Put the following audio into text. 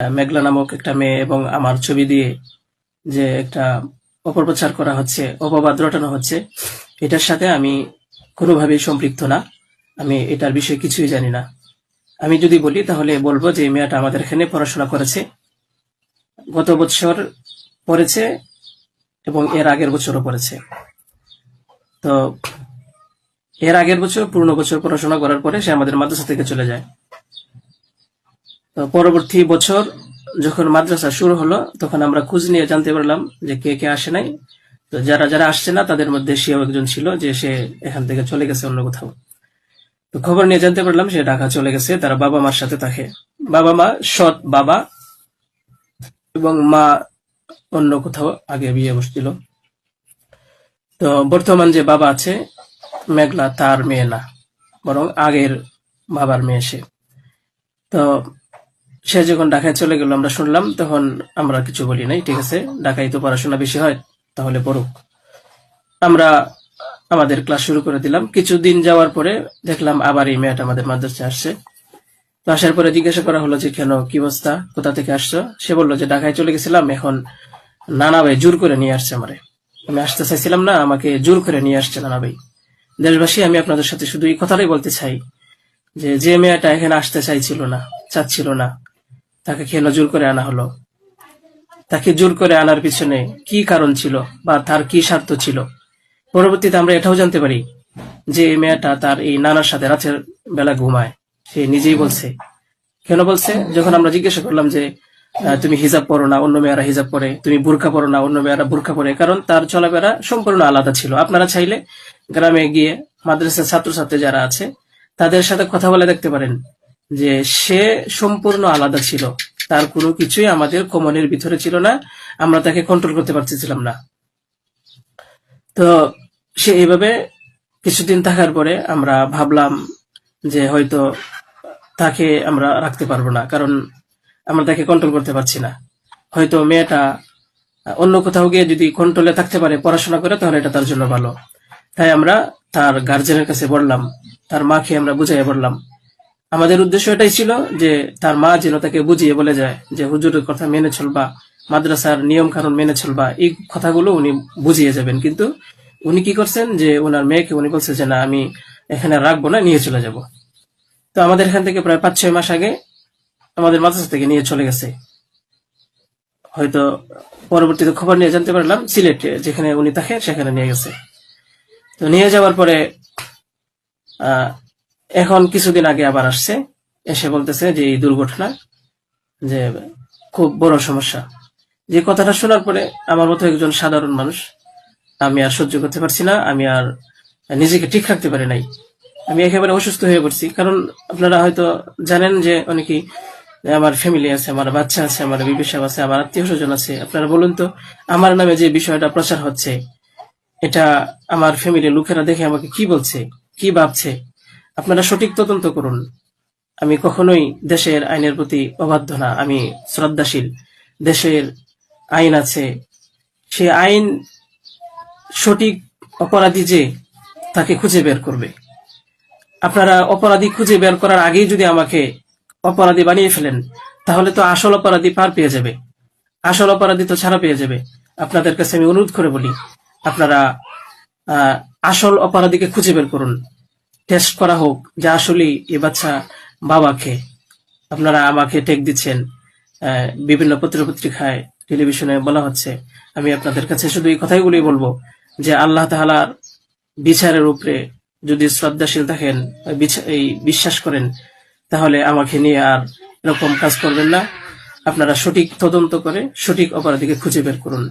মেঘলা নামক একটা মেয়ে এবং আমার ছবি দিয়ে যে একটা অপপ্রচার করা হচ্ছে, অপবাদ রটানো হচ্ছে, এটার সাথে আমি কোনোভাবেই সম্পৃক্ত না। আমি এটার বিষয়ে কিছুই জানি না। আমি যদি বলি তাহলে বলবো যে এই মেয়েটা আমাদের এখানে পড়াশোনা করেছে, গত বছর পড়েছে এবং এর আগের বছরও পড়েছে। তো এর আগের বছর পূর্ণ বছর পড়াশোনা করার পরে সে আমাদের মাদ্রাসা থেকে চলে যায়। তো পরবর্তী বছর যখন মাদ্রাসা শুরু হলো তখন আমরা খোঁজ নিয়ে জানতে পারলাম যে কে কে আসে নাই। তো যারা যারা আসছে না তাদের মধ্যে সেও একজন ছিল, যে সে এখান থেকে চলে গেছে অন্য কোথাও। তো খবর নিয়ে জানতে পারলাম সে ঢাকা চলে গেছে, তারা বাবা মার সাথে থাকে। বাবা মা সৎ বাবা এবং মা অন্য কোথাও আগে বিয়ে বসছিল। তো বর্তমান যে বাবা আছে মেঘলা, তার মেয়ে না, বরং আগের বাবার মেয়ে সে। তো সে যখন ঢাকায় চলে গেল আমরা শুনলাম, তখন আমরা কিছু বলি নাই, ঠিক আছে, ঢাকায় তো পড়াশোনা বেশি হয়, তাহলে পড়ুক। আমরা আমাদের ক্লাস শুরু করে দিলাম। কিছুদিন যাওয়ার পরে দেখলাম আবার এই মেয়েটা আমাদের মাদ্রাসায় আসছে। তো আসার পরে জিজ্ঞাসা করা হলো যে কেন, কি অবস্থা, কোথা থেকে আসছো? সে বললো যে ঢাকায় চলে গেছিলাম, এখন নানা ভাই জোর করে নিয়ে আসছে আমারে। আমি আসতে চাইছিলাম না, আমাকে জোর করে নিয়ে আসছে নানা ভাই। দেশবাসী, আমি আপনাদের সাথে শুধু এই কথাটাই বলতে চাই যে যে মেয়েটা এখানে আসতে চাইছিল না, চাচ্ছিল না, তাকে কেন জোর করে আনা হলো? তাকে জোর করে আনার পিছনে কি কারণ ছিল বা তার কি স্বার্থ ছিল? পরবর্তীতে আমরা এটাও জানতে পারি যে এই মেয়েটা তার এই নানার সাথে রাতের বেলা ঘুমায়। সে নিজেই বলছে। কেন বলছে? যখন আমরা জিজ্ঞাসা করলাম যে তুমি হিজাব পরো না, অন্য মেয়েরা হিজাব পরে, তুমি বুরকা পরো না, অন্য মেয়েরা বুরকা পরে, কারণ তার চলাফেরা সম্পূর্ণ আলাদা ছিল। আপনারা চাইলে গ্রামে গিয়ে মাদ্রাসার ছাত্রছাত্রী যারা আছে তাদের সাথে কথা বলে দেখতে পারেন যে সে সম্পূর্ণ আলাদা ছিল। তার কোনো কিছুই আমাদের কমনের ভিতরে ছিল না, আমরা তাকে কন্ট্রোল করতে পারতেছিলাম না। তো সে এইভাবে কিছুদিন থাকার পরে আমরা ভাবলাম যে হয়তো তাকে আমরা রাখতে পারবো না, কারণ আমরা তাকে কন্ট্রোল করতে পারছি না। হয়তো মেয়েটা অন্য কোথাও গিয়ে যদি কন্ট্রোলে থাকতে পারে, পড়াশোনা করে, তাহলে এটা তার জন্য ভালো। তাই আমরা তার গার্জেনের কাছে বললাম, তার মাকে আমরা বুঝাইয়া বললাম। আমাদের উদ্দেশ্য এটাই ছিল যে তার মা যেন তাকে বুঝিয়ে বলে যায় যে হুজুরের কথা মেনে চলবা, মাদ্রাসার নিয়ম কানুন মেনে চলবা, এই কথাগুলো উনি বুঝিয়ে যাবেন। কিন্তু উনি কি করছেন যে ওনার মেয়েকে উনি বলছে যে না, আমি এখানে রাখবো না, নিয়ে চলে যাব। তো আমাদের এখান থেকে প্রায় 5-6 মাস আগে আমাদের মাদ্রাসা থেকে নিয়ে চলে গেছে। হয়তো পরবর্তীতে খবর নিয়ে জানতে পারলাম সিলেটে যেখানে উনি থাকে সেখানে নিয়ে গেছে। তো নিয়ে যাওয়ার পরে এখন কিছুদিন আগে আবার আসছে, এসে বলতেছে যে এই দুর্ঘটনা, যে খুব বড় সমস্যা। যে কথাটা শোনার পরে আমার মতো একজন সাধারণ মানুষ, আমি আর সহ্য করতে পারছি না, আমি আর নিজেকে ঠিক রাখতে পারি নাই। আমি একেবারে অসুস্থ হয়ে পড়ছি। কারণ আপনারা হয়তো জানেন যে অনেকেই, আমার ফ্যামিলি আছে, আমার বাচ্চা আছে, আমার বিবি সাহেব আছে, আমার আত্মীয় স্বজন আছে। আপনারা বলুন তো, আমার নামে যে বিষয়টা প্রচার হচ্ছে, এটা আমার ফ্যামিলির লোকেরা দেখে আমাকে কি বলছে, কি ভাবছে? আপনারা সঠিক তদন্ত করুন। আমি কখনোই দেশের আইনের প্রতি অবাধ্য না, আমি শ্রদ্ধাশীল। দেশের আইন আছে, সে আইন সঠিক অপরাধী যে তাকে খুঁজে বের করবে। আপনারা অপরাধী খুঁজে বের করার আগেই যদি আমাকে অপরাধী বানিয়ে ফেলেন, তাহলে তো আসল অপরাধী পার পেয়ে যাবে, আসল অপরাধী তো ছাড়া পেয়ে যাবে। আপনাদের কাছে আমি অনুরোধ করে বলি, আপনারা আসল অপরাধীকে খুঁজে বের করুন, টেস্ট করা হোক যে আসলেই এ বাচ্চা বাবাকে। আপনারা আমাকে টেক দিচ্ছেন, বিভিন্ন পত্রিকায় টেলিভিশনে বলা হচ্ছে। আমি আপনাদের কাছে শুধু এই কথাগুলোই বলবো যে আল্লাহ তাআলার বিচারের উপরে যদি শ্রদ্ধাশীল থাকেন, এই বিশ্বাস করেন, তাহলে আমাকে নিয়ে আর এরকম কাজ করবেন না। আপনারা সঠিক তদন্ত করে সঠিক অপরাধীকে খুঁজে বের করুন।